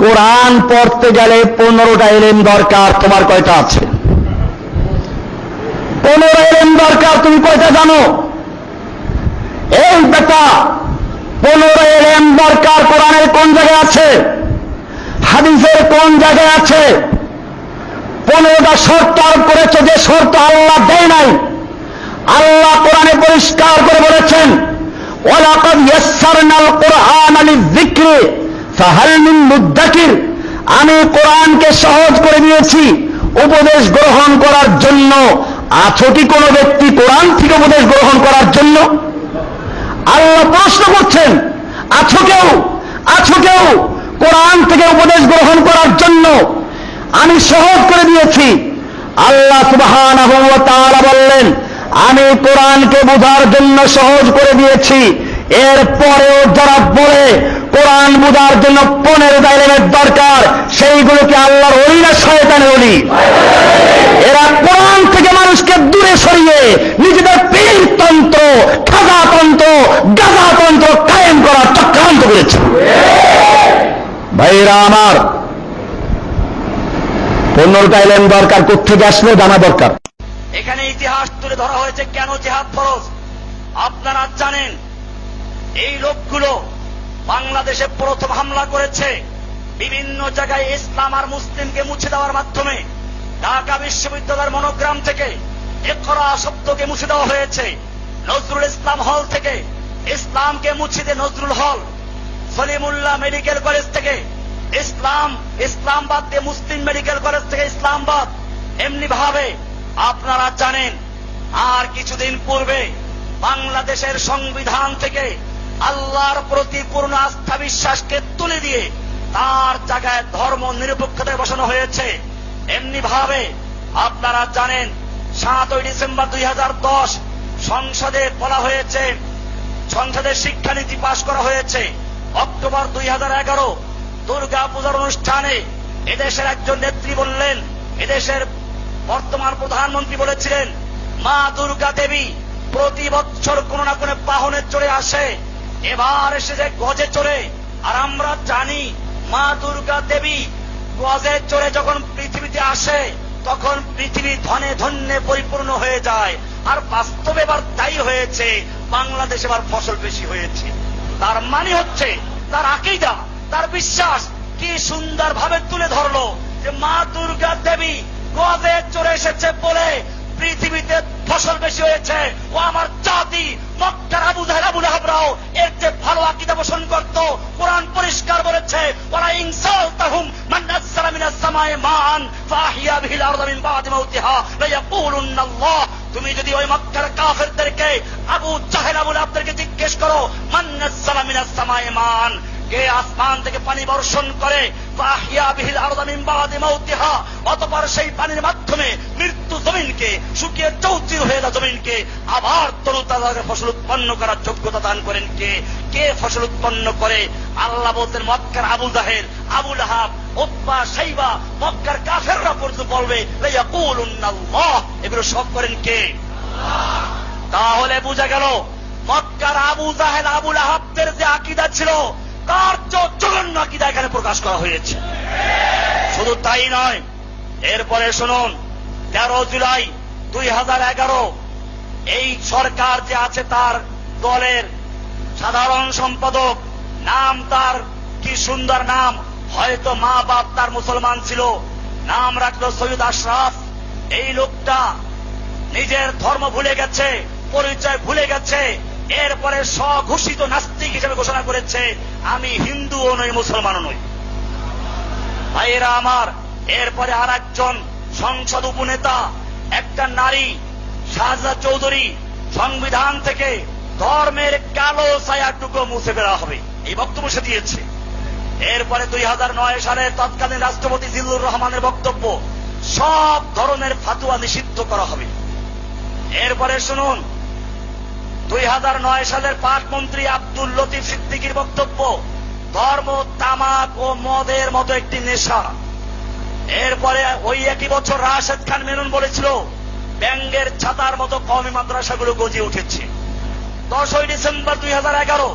কোরআন পড়তে গেলে 15টা ইলম দরকার, তোমার কয়টা আছে? 15 ইলম দরকার, তুমি কয়টা জানো? এই বেটা, 15 ইলম দরকার। কোরআনের কোন জায়গায় আছে? হাদিসের কোন জায়গায় আছে? 15টা শর্ত আরোপ করেছে, যে শর্ত আল্লাহ দেয় নাই। আল্লাহ কোরআনে পরিষ্কার করে বলেছেন, ওয়ালাকাদ ইয়াসসারনাল কুরআনা লিযিকরি ফাহাল মিন মুদ্দাকির। আমি কোরআনকে সহজ করে দিয়েছি উপদেশ গ্রহণ করার জন্য। আছো কি কোনো ব্যক্তি কোরআন থেকে উপদেশ গ্রহণ করার জন্য? আল্লাহ প্রশ্ন করছেন, আছো কেউ? আছো কেউ কোরআন থেকে উপদেশ গ্রহণ করার জন্য? আমি সহজ করে দিয়েছি। আল্লাহ সুবহানাহু ওয়া তাআলা বললেন, আমি কোরআনকে বোঝার জন্য সহজ করে দিয়েছি। এরপরেও যারা বলে কোরআন বোঝার জন্য 15টা ইলমের দরকার, সেইগুলোকে আল্লাহর ওলি না শয়তানের ওলি? এরা কোরআন থেকে মানুষকে দূরে সরিয়ে নিজেদের পীরতন্ত্র, খাজাতন্ত্র, গাজাতন্ত্র কায়েম করার চক্রান্ত করেছে। ভাইরা আমার, 15টা ইলম দরকার, কোত্থেকে আসলো জানা দরকার। এখানে ইতিহাস তুলে ধরা হয়েছে কেন জিহাদ ফরজ। আপনারা জানেন, এই লোকগুলো বাংলাদেশে প্রথম হামলা করেছে বিভিন্ন জায়গায় ইসলাম আর মুসলিমকে মুছে দেওয়ার মাধ্যমে। ঢাকা বিশ্ববিদ্যালয়ের মনোগ্রাম থেকে ইকরা শব্দকে মুছে দেওয়া হয়েছে, নজরুল ইসলাম হল থেকে ইসলামকে মুছে দিয়ে নজরুল হল, সলিমুল্লাহ মেডিকেল কলেজ থেকে ইসলামবাদ দিয়ে মুসলিম মেডিকেল কলেজ থেকে ইসলামবাদ। এমনি ভাবে আপনারা জানেন, আর কিছুদিন পূর্বে বাংলাদেশের সংবিধান থেকে আল্লাহর প্রতি পূর্ণ আস্থা বিশ্বাসকে তুলে দিয়ে তার জায়গায় ধর্ম নিরপেক্ষতায় বসানো হয়েছে। এমনি ভাবে আপনারা জানেন, 7ই ডিসেম্বর 2010 সংসদে বলা হয়েছে, সংসদে শিক্ষানীতি পাশ করা হয়েছে। অক্টোবর 2011 দুর্গা পূজার অনুষ্ঠানে এদেশের একজন নেত্রী বললেন, এদেশের বর্তমান প্রধানমন্ত্রী বলেছিলেন, মা দুর্গা দেবী প্রতি বছর কোন না কোন বাহনে চড়ে আসে, এবার এসেছে গজে চড়ে। আর আমরা জানি, মা দুর্গা দেবী গজে চড়ে যখন পৃথিবীতে আসে তখন পৃথিবী ধনে ধন্যে পরিপূর্ণ হয়ে যায়। আর বাস্তবে এবার তাই হয়েছে, বাংলাদেশে এবার ফসল বেশি হয়েছে। তার মানে হচ্ছে, তার আকীদা, তার বিশ্বাস কি সুন্দর ভাবে তুলে ধরলো যে মা দুর্গা দেবী গজে চড়ে এসেছে বলে পৃথিবীতে ফসল বেশি হয়েছে। ও আমার জাতি, মক্কার আবু জাহেল আবু লাহাবরাও এর যে ভালো আকীদা পোষণ করত। কোরআন পরিষ্কার বলেছে, ওয়ালা ইনসালতাহুম মান নাযালা মিনাস সামাই মান ফাহিয়া বিহিল আরদা মিন বাদি মাউতিহা লা ইয়াকুলুন্নাল্লাহ। তুমি যদি ওই মক্কার কাফেরদেরকে, আবু জাহেল আবু লাহাবদেরকে জিজ্ঞেস করো, মান নাযালা মিনাস সামাই মান, কে আসমান থেকে পানি বর্ষণ করে, ফাহিয়া বিহিল আরদা মিন বাদি মাউতিহা, অতঃপর সেই পানির মাধ্যমে মৃত্যু জমিনকে, শুকিয়ে চৌচির হয়ে যাওয়া জমিনকে আবার তরুতাজা ফসল উৎপন্ন করার যোগ্যতা দান করেন কে? কে ফসল উৎপন্ন করে? আল্লাহ বলতেন, মক্কার আবু জাহেল, আবু লাহাব, উতবা, শাইবা, মক্কার কাফেররা পর্যন্ত বলবে লা ইয়াকুলুন্নাল্লাহ। এগুলো সব করেন কে? আল্লাহ। তাহলে বোঝা গেল, মক্কার আবু জাহেল আবু লাহাবদের যে আকীদা ছিল, তার জঘন্য আকীদা এখানে প্রকাশ করা হয়েছে। শুধু তাই নয়, এরপরে শুনুন, 13 জুলাই 2011 এই সরকার যে আছে, তার দলের সাধারণ সম্পাদক, নাম তার কি সুন্দর নাম, হয়তো মা বাপ তার মুসলমান ছিল, নাম রাখলো সৈয়দ আশরাফ। এই লোকটা নিজের ধর্ম ভুলে গেছে, পরিচয় ভুলে গেছে। এরপরে স্বঘোষিত নাস্তিক হিসেবে ঘোষণা করেছে, আমি হিন্দুও নই, মুসলমানও নই। ভাইয়েরা আমার, এরপরে আর একজন সংসদ উপনেতা, একটা নারী, শাহজাদা চৌধুরী, সংবিধান থেকে ধর্মের কালো ছায়াটুকু মুছে ফেলা হবে, এই বক্তব্য সে দিয়েছে। এরপরে 2009 সালে তৎকালীন রাষ্ট্রপতি জিল্লুর রহমানের বক্তব্য, সব ধরনের ফাতুয়া নিষিদ্ধ করা হবে। এরপরে শুনুন, 2009 সালের পাক মন্ত্রী আব্দুল লতিফ সিদ্দিকীর বক্তব্য, ধর্ম তামাক ও মদের মতো একটি নেশা। এরপরে ওই একই বছর রাশেদ খান মেনন বলেছিল, ব্যাঙ্গের ছাতার মতো কওমি মাদ্রাসাগুলো গজিয়ে উঠেছে। 10ই ডিসেম্বর 2011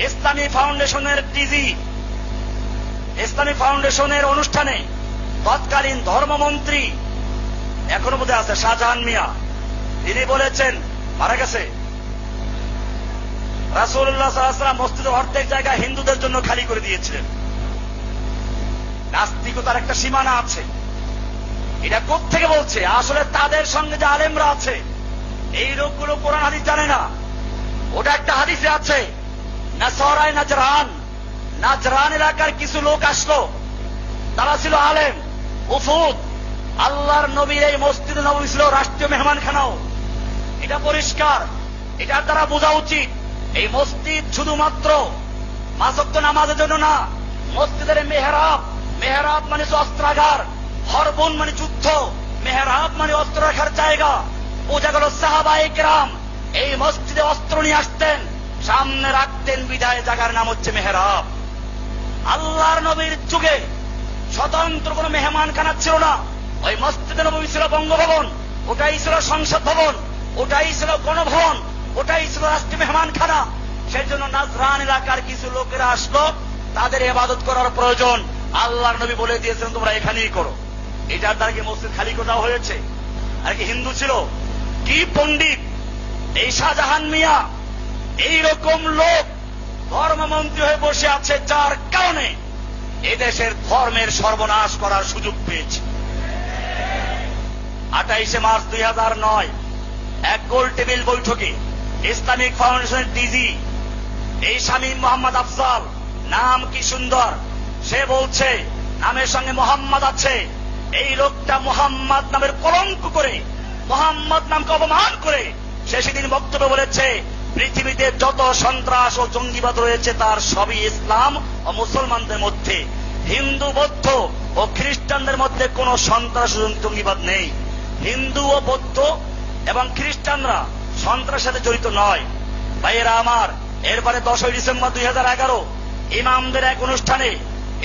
ইসলামী ফাউন্ডেশনের ডিজি ইসলামী ফাউন্ডেশনের অনুষ্ঠানে তৎকালীন ধর্মমন্ত্রী, এখনো বোধহয় আছে, শাহজাহান মিয়া, তিনি বলেছেন, মারা গেছে, রাসূলুল্লাহ সাল্লাল্লাহু আলাইহি ওয়াসাল্লাম মসজিদের অর্ধেক জায়গা হিন্দুদের জন্য খালি করে দিয়েছিলেন। নাস্তিকতার একটা সীমানা আছে। এটা কোত্থেকে বলছে? আসলে তাদের সঙ্গে যে আলেমরা আছে, এই লোকগুলো কোরআন হাদিস জানে না। ওটা একটা হাদিসে আছে, নাসরায়ে নাজরান এলাকার কিছু লোক আসলো, তারা ছিল আলেম, উফুদ। আল্লাহর নবীর এই মসজিদে নববী ছিল রাষ্ট্রীয় মেহমানখানাও। এটা পরিষ্কার, এটার দ্বারা বোঝা উচিত এই মসজিদ শুধুমাত্র পাঁচ ওয়াক্ত নামাজের জন্য না। মসজিদের মেহরাব মানে অস্ত্রাগার, হরবুন মানে যুদ্ধ, মেহরাব মানে অস্ত্র রাখার জায়গা। বোঝা গেল সাহাবায়ে কেরাম এই মসজিদে অস্ত্র নিয়ে আসতেন, সামনে রাখতেন, বিদায় জায়গার নাম হচ্ছে মেহরাব। আল্লাহর নবীর যুগে স্বতন্ত্র কোন মেহমানখানা ছিল না। ওই মসজিদে নববী ছিল বঙ্গভবন, ওটাই ছিল সংসদ ভবন, ওটাই ছিল গণভবন, ওটাই ছিল রাষ্ট্রীয় মেহমানখানা। সেই জন্য নাজরান এলাকার কিছু লোকেরা আসলো, তাদের ইবাদত করার প্রয়োজন। আল্লাহর নবী বলে দিয়েছেন তোমরা এখানেই করো। এটার দ্বারা কি মসজিদ খালি করা হয়েছে? আর কি হিন্দু ছিল? কি পণ্ডিত এই শাহজাহান মিয়া! এইরকম লোক ধর্মমন্ত্রী হয়ে বসে আছে, যার কারণে এদেশের ধর্মের সর্বনাশ করার সুযোগ পেয়েছে। 28 মার্চ 2009 এক গোল টেবিল বৈঠকে ইসলামিক ফাউন্ডেশনের ডিজি এই শামীম মোহাম্মদ আফজাল, নাম কি সুন্দর, সে বলছে নামের সঙ্গে মোহাম্মদ আছে। এই লোকটা মোহাম্মদ নামের কলঙ্ক করে, মোহাম্মদ নামকে অপমান করে সে সেদিন বক্তব্য বলেছে, পৃথিবীতে যত সন্ত্রাস ও জঙ্গিবাদ রয়েছে তার সবই ইসলাম ও মুসলমানদের মধ্যে, হিন্দু বৌদ্ধ ও খ্রিস্টানদের মধ্যে কোন সন্ত্রাস ও জঙ্গিবাদ নেই। হিন্দু ও বৌদ্ধ এবং খ্রিস্টানরা সন্ত্রাসের সাথে জড়িত নয়। ভাইয়েরা আমার, এরপরে 10 ডিসেম্বর 2011 ইমামদের এক অনুষ্ঠানে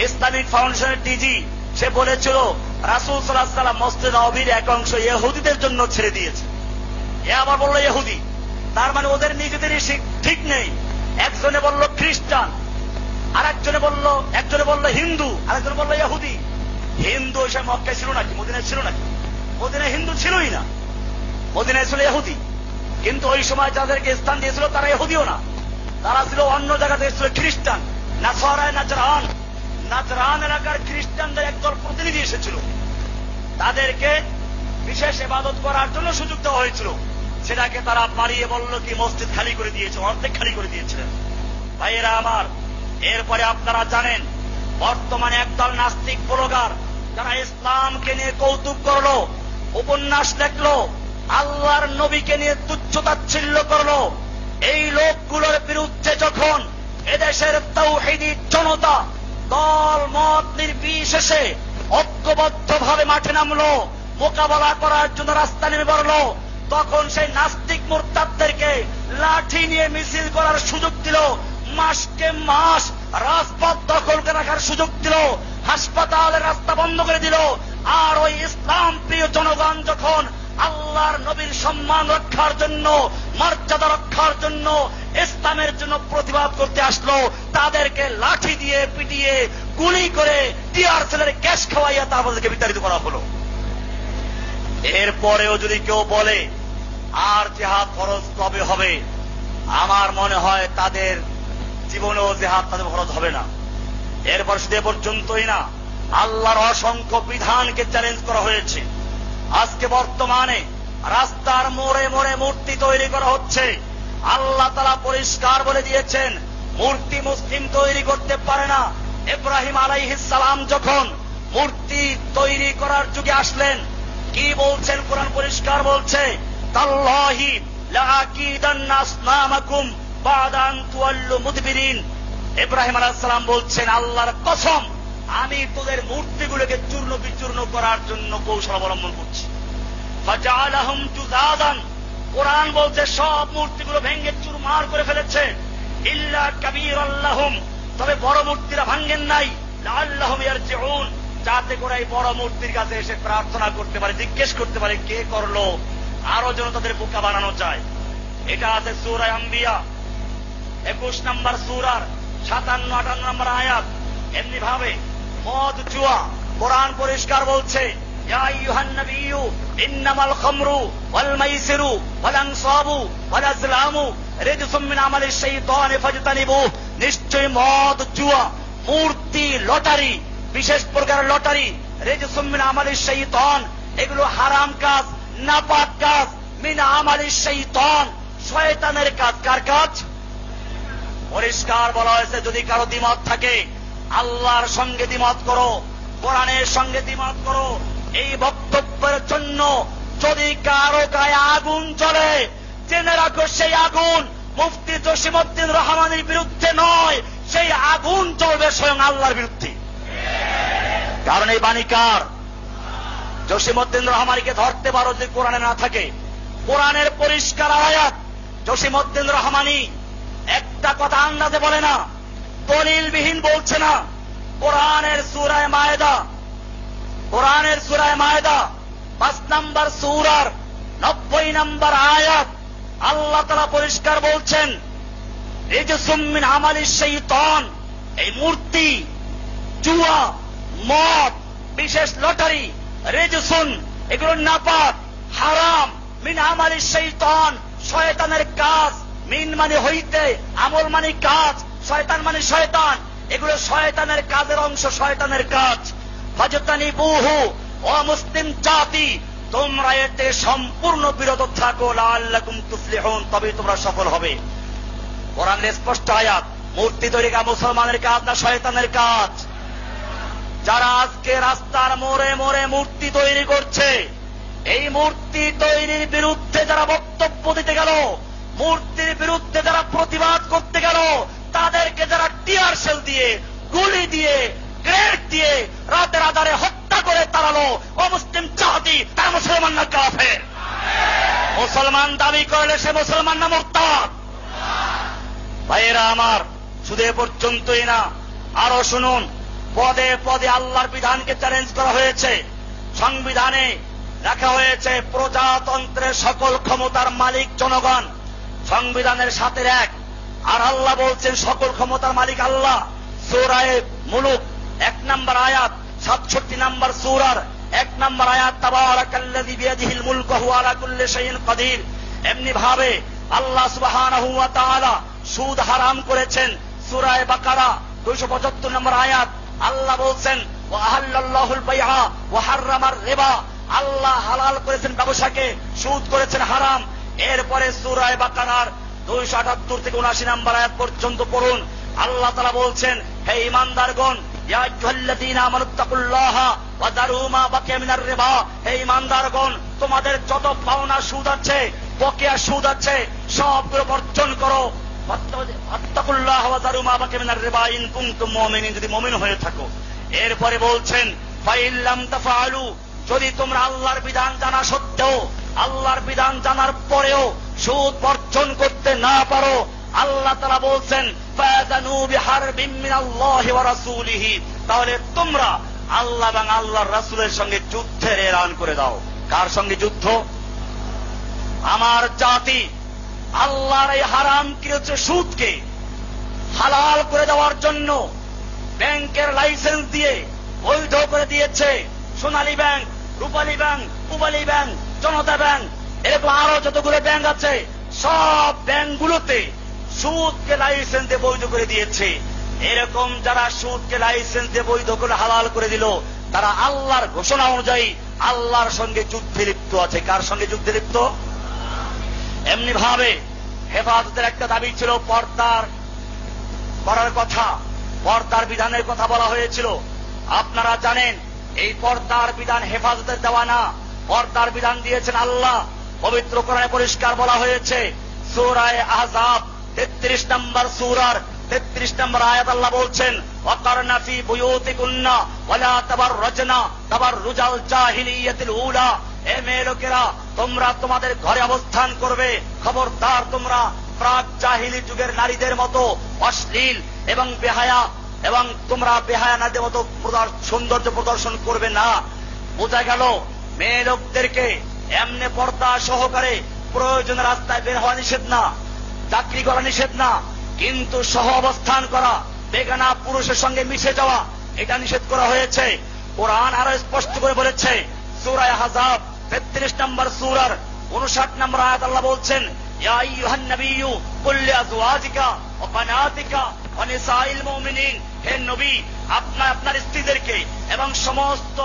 ইসলামিক ফাউন্ডেশনের ডিজি সে বলেছিল রাসূল সাল্লাল্লাহু আলাইহি ওয়াসাল্লাম মসজিদ নববীর এক অংশ ইহুদিদের জন্য ছেড়ে দিয়েছে। এ আবার বলল ইহুদি, তার মানে ওদের নিজেদেরই ঠিক নেই। একজনে বলল খ্রিস্টান, আর একজনে বলল হিন্দু, আরেকজনে বলল ইহুদি। হিন্দু ওই সময় মক্কায় ছিল নাকি? মদিনায় ছিল নাকি? মদিনায় হিন্দু ছিলই না, মদিনায় ছিল ইহুদি। কিন্তু ওই সময় যাদেরকে স্থান দিয়েছিল তারা ইহুদিও না, তারা ছিল অন্য জায়গাতে ছিল খ্রিস্টান। নাসরায়ে নাজরান এলাকার খ্রিস্টানদের একদল প্রতিনিধি এসেছিল, তাদেরকে বিশেষ ইবাদত করার জন্য সুযোগ দেওয়া হয়েছিল। সেটাকে তারা পাড়িয়ে বলল কি মসজিদ খালি করে দিয়েছে, অর্ধেক খালি করে দিয়েছিলেন। ভাইয়েরা আমার, এরপরে আপনারা জানেন বর্তমানে একদল নাস্তিক ব্লগার যারা ইসলামকে নিয়ে কৌতুক করলো, উপন্যাস লেখলো, আল্লাহর নবীকে নিয়ে তুচ্ছ-তাচ্ছিল্য করলো। এই লোকগুলোর বিরুদ্ধে যখন এদেশের তাওহীদি জনতা দল মত নির্বিশেষে ঐক্যবদ্ধভাবে মাঠে নামলো, মোকাবেলা করার জন্য রাস্তা নেমে পড়লো, তখন সেই নাস্তিক মুরতাদদেরকে লাঠি নিয়ে মিছিল করার সুযোগ দিল, মাসকে মাস রাজপথ দখল করে রাখার সুযোগ দিল, হাসপাতালের রাস্তা বন্ধ করে দিল। আর ওই ইসলাম প্রিয় জনগণ যখন আল্লাহর নবীর সম্মান রক্ষার জন্য, মর্যাদা রক্ষার জন্য, ইসলামের জন্য প্রতিবাদ করতে আসলো, তাদেরকে লাঠি দিয়ে পিটিয়ে, গুলি করে, টিয়ার সেলের গ্যাস খাওয়াইয়া তাদেরকে বিতাড়িত করা হলো। এরপরেও যদি কেউ বলে আর জিহাদ ফরজ কবে হবে, আমার মনে হয় তাদের জীবনেও জিহাদ তাদের ফরজ হবে না। এরপর শুধু এ পর্যন্তই না, আল্লাহর অসংখ্য বিধানকে চ্যালেঞ্জ করা হয়েছে। আজকে বর্তমানে রাস্তার মোড়ে মোড়ে মূর্তি তৈরি করা হচ্ছে। আল্লাহ তাআলা পরিষ্কার বলে দিয়েছেন মূর্তি মুসলিম তৈরি করতে পারে না। ইব্রাহিম আলাইহিস সালাম যখন মূর্তি তৈরি করার যুগে আসলেন, কি বলছেন? কোরআন পরিষ্কার বলছে, তাল্লাহি লাআকিদান্না আসনামাকুম বা'দা আন তুওয়াল্লু মুদবিরিন। ইব্রাহিম আলাইহিস সালাম বলছেন, আল্লাহর কসম, আমি তোদের মূর্তিগুলোকে চূর্ণ বিচূর্ণ করার জন্য কৌশল অবলম্বন করছি। ফাজআলাহুম জুযাদান, কোরআন বলছে সব মূর্তিগুলো ভেঙে চুরমার করে ফেলেছে। ইল্লা কাবীরাল লাহুম, তবে বড় মূর্তিরা ভাঙেন নাই। লাআল্লাহুম ইয়ারজিউন, যাতে করে এই বড় মূর্তির কাছে এসে প্রার্থনা করতে পারে, জিজ্ঞেস করতে পারে কে করলো, আরো যেন তাদের বোকা বানানো যায়। এটা আছে সূরা আম্বিয়া 21 নম্বর সূরার 57-58 নম্বর আয়াত। এমনি ভাবে মদ জুয়া। কোরআন পরিষ্কার বলছে, ইয়া আইয়ুহান নাবিয়্যু ইন্নামাল খামরু ওয়াল মাইসিরু ওয়াল আনসাবু ওয়াল আজলামু রিজসুম মিন আমালিশ শাইতানি ফাজতানিবুহু। নিশ্চয় মদ জুয়া, মূর্তি, লটারি, বিশেষ প্রকার লটারি, রিজসুম মিন আমালিশ শাইতান, এগুলো হারাম কাজ, নাপাক কাজ। মিন আমালিশ শাইতান, শয়তানের কাজ। কার কাজ? পরিষ্কার বলা হয়েছে, যদি কারো দ্বিমত থাকে আল্লাহর সঙ্গে দ্বিমত করো, কোরআনের সঙ্গে দ্বিমত করো। এই বক্তব্যের জন্য যদি কারো গায়ে আগুন জ্বলে, জেনে রাখো সেই আগুন মুফতি জসিমউদ্দিন রহমানের বিরুদ্ধে নয়, সেই আগুন জ্বলবে স্বয়ং আল্লাহর বিরুদ্ধে। কারণ এই বাণী কার? জসিমউদ্দিন রহমানকে ধরতে পারো যদি কোরআনে না থাকে। কোরআনের পরিষ্কার আয়াত। জসিমউদ্দিন রহমানি একটা কথা আন্দাজে বলে না, দলিলবিহীন বলছে না। কোরআনের সূরা মায়েদা, কোরআনের সূরা মায়েদা 5 নম্বর সূরার 90 নম্বর আয়াত আল্লাহ তাআলা পরিষ্কার বলছেন, রিজসুম মিন আমালিশ শাইতান। এই মূর্তি, জুয়া, মদ, বিশেষ লটারি, রিজসুন, এগুলো নাপাক, হারাম। মিন আমালিশ শাইতান, শয়তানের কাজ। মিন মানে হইতে, আমল মানে কাজ, শয়তান মানে শয়তান। এগুলো শয়তানের কাজের অংশ, শয়তানের কাজ। ফাজতানিবুহু, ও মুসলিম জাতি, তোমরা এতে সম্পূর্ণ বিরত থাকো, লাআল্লাকুম তুফলিহুন, তবে তোমরা সফল হবে। কোরআনের স্পষ্ট আয়াত। মূর্তি তৈরি করা মুসলমানের কাজ না শয়তানের কাজ? যারা আজকে রাস্তার মোড়ে মোড়ে মূর্তি তৈরি করছে, এই মূর্তি তৈরির বিরুদ্ধে যারা বক্তব্য দিতে গেল, মূর্তির বিরুদ্ধে যারা প্রতিবাদ করতে গেল, তাদেরকে যারা টিয়ার শেল দিয়ে, গুলি দিয়ে, গ্রেনেড দিয়ে রাতের আধারে হত্যা করে তাড়ালো, অমুসলিম জাতি, তারা মুসলমান না কাফের? মুসলমান দাবি করলে সে মুসলমান না মুরতাদ? ভাইয়েরা আমার, শুধু এ পর্যন্তই না, আরো শুনুন। পদে পদে আল্লাহর বিধানকে চ্যালেঞ্জ করা হয়েছে। সংবিধানে লেখা হয়েছে প্রজাতন্ত্রের সকল ক্ষমতার মালিক জনগণ, সংবিধানের সাথে এক। আর আল্লাহ বলছেন সকল ক্ষমতার মালিক আল্লাহ। সূরা মুলুক 1 নম্বর আয়াত, 67 নম্বর সূরার 1 নম্বর আয়াত, তাবারাকাল্লাযী বিয়াদিহিল মুলকু ওয়া হুয়া আলা কুল্লি শাইইন কাদির। এমনি ভাবে আল্লাহ সুবহানাহু ওয়া তাআলা সুদ হারাম করেছেন। সূরা বাকারা 275 নম্বর আয়াত আল্লাহ বলছেন, ওয়া আহাল্লাল্লাহুল বাইআ ওয়া হাররামার রিবা। আল্লাহ হালাল করেছেন ব্যবসাকে, সুদ করেছেন হারাম। এরপরে সূরা বাকারার 278 থেকে 79 নম্বর আয়াত পর্যন্ত পড়ুন। আল্লাহ তাআলা বলছেন, হে ঈমানদারগণ, ইয়া আইয়ুহাল্লাযীনা আমানুত্তাকুল্লাহা ওয়া দারু মা বাকিয়া মিনার রিবা। হে ঈমানদারগণ, তোমাদের যত পাওনা সুদ আছে, বকেয়া সুদ আছে, সবগুলো বর্জন করো। ওয়াত্তাকুল্লাহা ওয়া দারু মা বাকিয়া মিনার রিবা ইন কুনতুম মুমিনিন, যদি মুমিন হয়ে থাকো। এরপরে বলছেন, ফাইল লাম তাফআলু, যদি তোমরা আল্লাহর বিধান জানা সত্ত্বেও, আল্লাহর বিধান জানার পরেও সুদ বর্জন করতে না পারো, আল্লাহ তাআলা বলছেন, ফাযানু বিহারবিম মিনাল্লাহি ওয়া রাসূলিহি, তাহলে তোমরা আল্লাহ এবং আল্লাহর রাসূলের সঙ্গে যুদ্ধের এলান করে দাও। কার সঙ্গে যুদ্ধ? আমার জাতি আল্লাহর এই হারামকৃত সুদকে হালাল করে দেওয়ার জন্য ব্যাংকের লাইসেন্স দিয়ে বৈধ করে দিয়েছে। সোনালী ব্যাংক, রূপালী ব্যাংক, পূবালী ব্যাংক, জনতা ব্যাংক, এরকম আরো যতগুলো ব্যাংক আছে, সব ব্যাংকগুলোতে সুদকে লাইসেন্স দিয়ে বৈধ করে দিয়েছে। এরকম যারা সুদকে লাইসেন্স দিয়ে বৈধ করে হালাল করে দিল, তারা আল্লাহর ঘোষণা অনুযায়ী আল্লাহর সঙ্গে যুদ্ধে লিপ্ত আছে। কার সঙ্গে যুদ্ধে লিপ্ত? এমনি ভাবে হেফাজতের একটা দাবি ছিল, পর্দার করার কথা, পর্দার বিধানের কথা বলা হয়েছিল। আপনারা জানেন এই পর্দার বিধান হেফাজতের দেওয়া না, পর্দার বিধান দিয়েছেন আল্লাহ। পবিত্র কোরআনে পরিষ্কার বলা হয়েছে, সূরা আহজাব 33 নম্বর সূরার 33 নম্বর আয়াত আল্লাহ বলছেন, ওয়াকারনা ফি বুয়ুতিকুন্না ওয়ালা তাবাররাজনা তাবাররুজাল জাহিলিয়াতিল উলা। এ মেয়ে লোকেরা, তোমরা তোমাদের ঘরে অবস্থান করবে, খবরদার তোমরা প্রাক জাহিলি যুগের নারীদের মতো অশ্লীল এবং বেহায়া, এবং তোমরা বেহায়া নারীদের মতো সৌন্দর্য প্রদর্শন করবে না। বোঝা গেল মেয়ে লোকদেরকে এমনি পর্দা সহকারে প্রয়োজনে রাস্তায় বের হওয়া নিষেধ না, চাকরি করা নিষেধ না, কিন্তু সহ অবস্থান করা, বেগানা পুরুষের সঙ্গে মিশে যাওয়া, এটা নিষেধ করা হয়েছে। কোরআন আরো স্পষ্ট করে বলেছে, সূরা আহজাব 33 নম্বর সূরার 59 নম্বর আয়াত আল্লাহ বলছেন, ইয়া আইয়ুহান নাবিয়্যু কুল লিআজওয়াজিকা ওয়া বানাতিকা ওয়া নিসাইল মুমিনিন, হে নবী আপনি আপনার স্ত্রীদেরকে এবং সমস্ত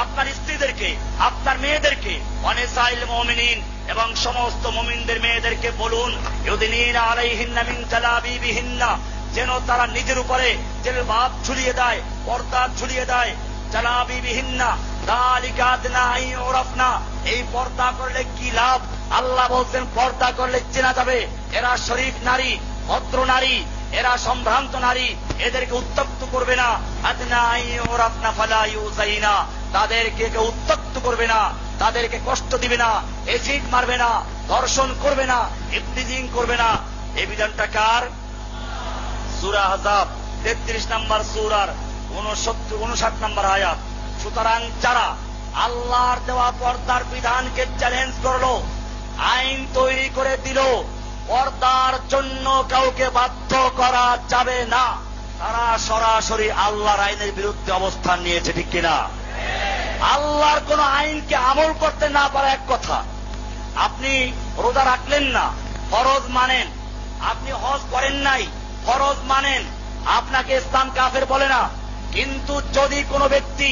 আপনার স্ত্রীদেরকে, আপনার মেয়েদেরকে, ওয়া নিসাইল মুমিনিন এবং সমস্ত মুমিনদের মেয়েদেরকে বলুন, ইউদিনিনা আলাইহিন্না মিন জালাবিবিহিন্না, যেন তারা নিজের উপরে জিলবাব ঝুলিয়ে দেয়, পর্দা ঝুলিয়ে দেয়। জালাবিবিহিন্না যালিকা আদনা আন ইউরাফনা, এই পর্দা করলে কি লাভ? আল্লাহ বলছেন পর্দা করলে চেনা যাবে এরা শরীফ নারী, ভদ্র নারী, এরা সম্ভ্রান্ত নারী, এদেরকে উত্তপ্ত করবে না। আদনা আন ইউরাফনা ফালা ইউযাইনা, তাদেরকে কেউ উত্তপ্ত করবে না, তাদেরকে কষ্ট দিবে না, এসিড মারবে না, ধর্ষণ করবে না, ইফতিজিং করবে না। এই বিধানটা কার? সূরা আহজাব 33 নম্বর সূরার 59 নম্বর আয়াত। সুতরাং যারা আল্লাহর দেওয়া পর্দার বিধানকে চ্যালেঞ্জ করলো, আইন তৈরি করে দিল, পর্দার জন্য কাউকে বাধ্য করা যাবে না, তারা সরাসরি আল্লাহর আইনের বিরুদ্ধে অবস্থান নিয়েছে, ঠিক কিনা? আল্লাহর কোন আইনকে আমল করতে না পারা এক কথা। আপনি রোজা রাখলেন না, ফরজ মানেন। আপনি হজ করেন নাই, ফরজ মানেন। আপনাকে ইসলাম কাফের বলে না। কিন্তু যদি কোনো ব্যক্তি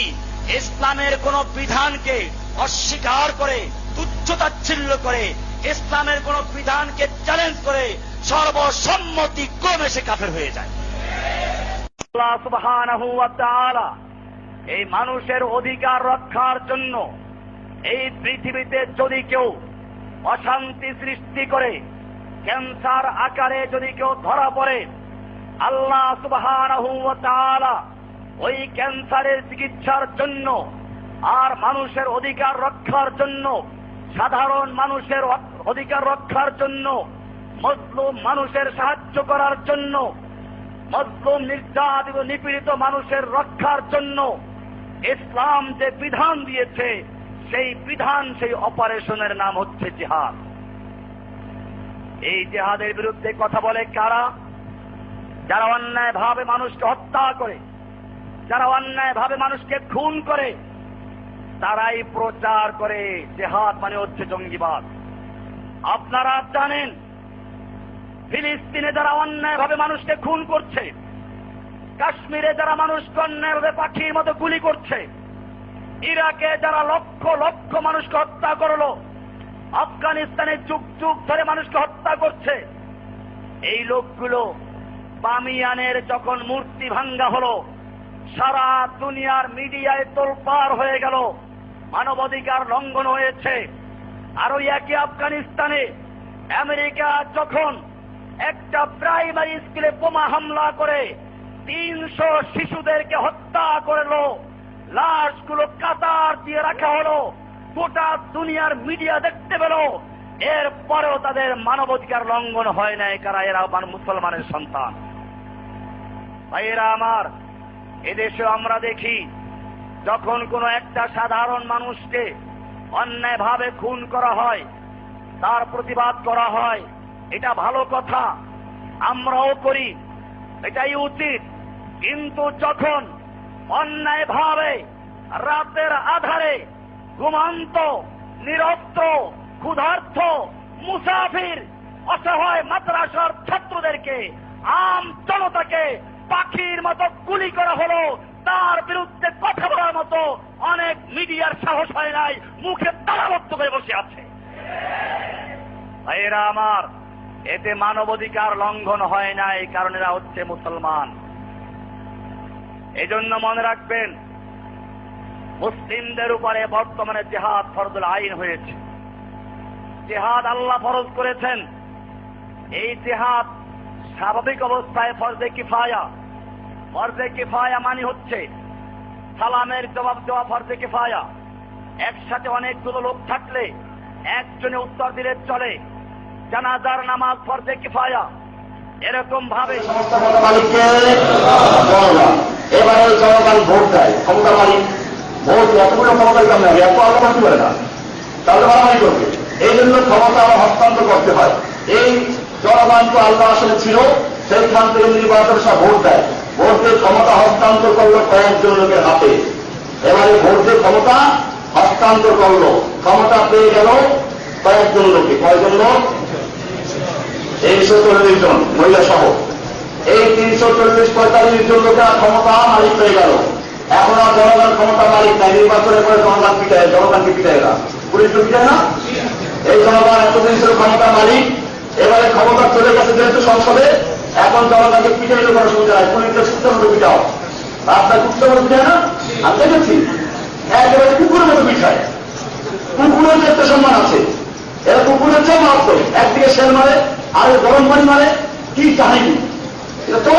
ইসলামের কোন বিধানকে অস্বীকার করে, তুচ্ছ-তাচ্ছিল্য করে, ইসলামের কোন বিধানকে চ্যালেঞ্জ করে, সর্বসম্মতি ক্রমে সে কাফের হয়ে যায়। আল্লাহ সুবহানাহু ওয়া তাআলা এই মানুষের অধিকার রক্ষার জন্য এই পৃথিবীতে যদি কেউ অশান্তি সৃষ্টি করে, ক্যান্সার আকারে যদি কেউ ধরা পড়ে, আল্লাহ সুবহানাহু ওয়া তাআলা ওই ক্যান্সারের চিকিৎসার জন্য আর মানুষের অধিকার রক্ষার জন্য, সাধারণ মানুষের অধিকার রক্ষার জন্য, মজলুম মানুষের সাহায্য করার জন্য, মজলুম নির্যাতিত নিপীড়িত মানুষের রক্ষার জন্য ইসলাম যে বিধান দিয়েছে, সেই বিধান, সেই অপারেশনের নাম হচ্ছে জিহাদ। এই জিহাদের বিরুদ্ধে কথা বলে কারা? যারা অন্যায় ভাবে মানুষকে হত্যা করে, যারা অন্যায় ভাবে মানুষকে খুন করে, তারাই প্রচার করে জিহাদ মানে হচ্ছে জঙ্গিবাদ। আপনারা জানেন ফিলিস্তিনে যারা অন্যায় ভাবে মানুষকে খুন করছে, কাশ্মীরে যারা মানুষকে অন্যায় ভাবে পাখির মতো গুলি করছে, ইরাকে যারা লক্ষ লক্ষ মানুষকে হত্যা করলো, আফগানিস্তানে যুগ যুগ ধরে মানুষকে হত্যা করছে, এই লোকগুলো বামিয়ানের যখন মূর্তি ভাঙ্গা হলো, সারা দুনিয়ার মিডিয়ায় তোলপাড় হয়ে গেল, মানবাধিকার লঙ্ঘন হয়েছে। আর ওই একই আফগানিস্তানে আমেরিকা যখন একটা প্রাইমারি স্কুলে বোমা হামলা করে 300 শিশুদেরকে হত্যা করলো, লাশগুলো কাতার দিয়ে রাখা হলো, গোটা দুনিয়ার মিডিয়া দেখতে পেল, এরপরেও তাদের মানবাধিকার লঙ্ঘন হয় নাই। কারা? এরা মুসলমানের সন্তান। ভাইয়েরা আমার, এদেশে আমরা দেখি যখন কোন একটা সাধারণ মানুষকে অন্যায় ভাবে খুন করা হয়, তার প্রতিবাদ করা হয়, এটা ভালো কথা, আমরাও করি, এটাই উচিত। কিন্তু যখন অন্যায় ভাবে রাতের আধারে ঘুমান্ত, নিরস্ত্র, ক্ষুধার্ত, মুসাফির, অসহায় মাদ্রাসার ছাত্রদেরকে, আম জনতাকে পাখির মতো গুলি করা হলো, তার বিরুদ্ধে কথা বলার মতো অনেক মিডিয়ার সাহস হয় নাই, মুখে তালাবদ্ধ করে বসে আছে। ভাইয়েরা আমার, এতে মানবাধিকার লঙ্ঘন হয় নাই, কারণ এরা হচ্ছে মুসলমান। এজন্য মনে রাখবেন, মুসলিমদের উপরে বর্তমানে জিহাদ ফরজুল আইন হয়েছে। জিহাদ আল্লাহ ফরজ করেছেন। এই জিহাদ স্বাভাবিক অবস্থায় ফরজে কিফায়া। ফরজে কিফায়া মানে হচ্ছে সালামের জবাব দেওয়া ফরজে কিফায়া। একসাথে অনেকগুলো লোক থাকলে একজনে উত্তর দিলে চলে। জানাজার নামাজ ফরজে কিফায়া। এরকম ভাবে এবারে জনগণ ভোট দেয়, ক্ষমতা মালিক ভোট এতগুলো ক্ষমতার কারণে এত আলোচনা করে না, তাহলে মারামারি করবে। এই জন্য ক্ষমতা হস্তান্তর করতে হয়। এই জনগণ তো আল্লাহ আসলে ছিল, সেইখান থেকে নির্বাচন সব ভোট দেয়। ভোটের ক্ষমতা হস্তান্তর করলো কয়েকজন লোকের হাতে। এবারে ভোটের ক্ষমতা হস্তান্তর করলো, ক্ষমতা পেয়ে গেল কয়েকজন লোকে। কয়েকজন লোক? 340 জন মহিলা সহ। এই 340-45 জন লোকের ক্ষমতা মালিক হয়ে গেল। এখন আর জনগণ ক্ষমতা মালিক নাই। নির্বাচনের পরে জনগণ পিটায়, জনগণকে পিটায় না, পুলিশ তো পিটায় না। এই জনগণ এতদিন ছিল ক্ষমতা মালিক, এবারে ক্ষমতা চলে গেছে যেহেতু সংসদে, এখন জনগণকে পিটাইলে কোনো সুবিধা নাই। পুলিশকে সুস্থ মতো পিটাও, রাস্তায় কুত্তার মতো পিটায় না, আমি দেখেছি। একেবারে কুকুরের মতো পিঠায়। কুকুরের যে একটা সম্মান আছে, এরা কুকুরের চেয়ে মারত। একদিকে শেল মারে, আর গরম পানি মারে, কি কাহিনী এটা তো